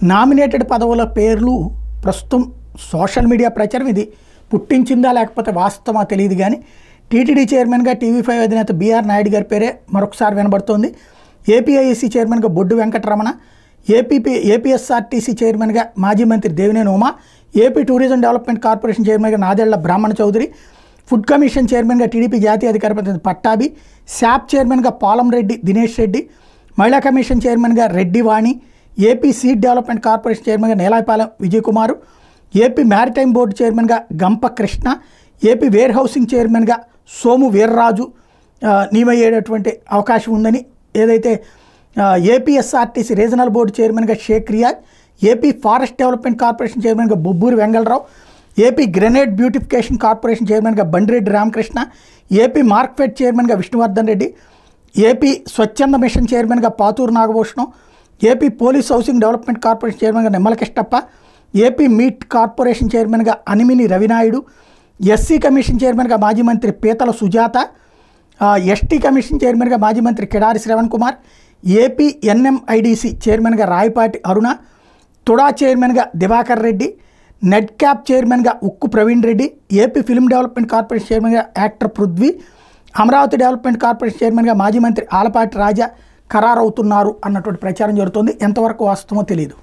Nominated పదవుల పేర్లు ప్రస్తుతం సోషల్ మీడియా ప్రచారం ఇది పుట్టించిందా లేకపోతే వాస్తవమా తెలియదు కానీ టీటీడీ చైర్మన్గా టీవీ5 అధినేత బీఆర్ నాయుడు గారి పేరే మరొకసారి వినబడుతోంది. ఏపీఐఏసీ చైర్మన్గా బొడ్డు వెంకటరమణ, ఏపీఎస్ఆర్టీసీ చైర్మన్గా మాజీ మంత్రి Devineni Uma, AP tourism development corporation చైర్మన్గా నాదెళ్ల బ్రాహ్మణ చౌదరి, ఫుడ్ కమిషన్ చైర్మన్గా టీడీపీ జాతీయ అధికార ప్రతినిధి పట్టాభి, శాప్ చైర్మన్గా పోలంరెడ్డి దినేష్ రెడ్డి, మహిళా కమిషన్ చైర్మన్గా రెడ్డి వాణి, ఏపీ సీడ్ డెవలప్మెంట్ కార్పొరేషన్ చైర్మన్గా నేలాయపాలెం విజయ్ కుమారు, ఏపీ మ్యారిటైమ్ బోర్డు చైర్మన్గా గంప కృష్ణ, ఏపీ వేర్ హౌసింగ్ చైర్మన్గా సోము వీర్రాజు నియమయ్యేటటువంటి అవకాశం ఉందని, ఏదైతే ఏపీఎస్ఆర్టీసీ రీజనల్ బోర్డు చైర్మన్గా Sheikh Riyaz, AP forest development corporation చైర్మన్గా Bobburi Vengalarao, AP greening beautification corporation చైర్మన్గా బండిరెడ్డి రామకృష్ణ, ఏపీ మార్క్ఫెడ్ చైర్మన్గా విష్ణువర్ధన్ రెడ్డి, ఏపీ స్వచ్ఛంద మిషన్ చైర్మన్గా Pathuru Nagabhushanam, AP police housing development corporation చైర్మన్గా Nimmala Kishtappa, AP meat corporation చైర్మన్గా అనిమిని రవినాయుడు, ఎస్సీ కమిషన్ చైర్మన్గా మాజీ మంత్రి పీతల సుజాత, ఎస్టీ కమిషన్ చైర్మన్గా మాజీ మంత్రి కిడారి శ్రవణ్ కుమార్, ఏపీ ఎన్ఎంఐడిసి చైర్మన్గా రాయపాటి అరుణ, తుడా చైర్మన్గా దివాకర్ రెడ్డి, నెట్ క్యాప్ చైర్మన్గా Ukku Praveen Reddy, AP film development corporation చైర్మన్గా actor Prithvi, Amaravati development corporation చైర్మన్గా మాజీ మంత్రి ఆలపాటి రాజా ఖరారవుతున్నారు అన్నటువంటి ప్రచారం జరుగుతుంది. ఎంతవరకు వాస్తవమో తెలియదు.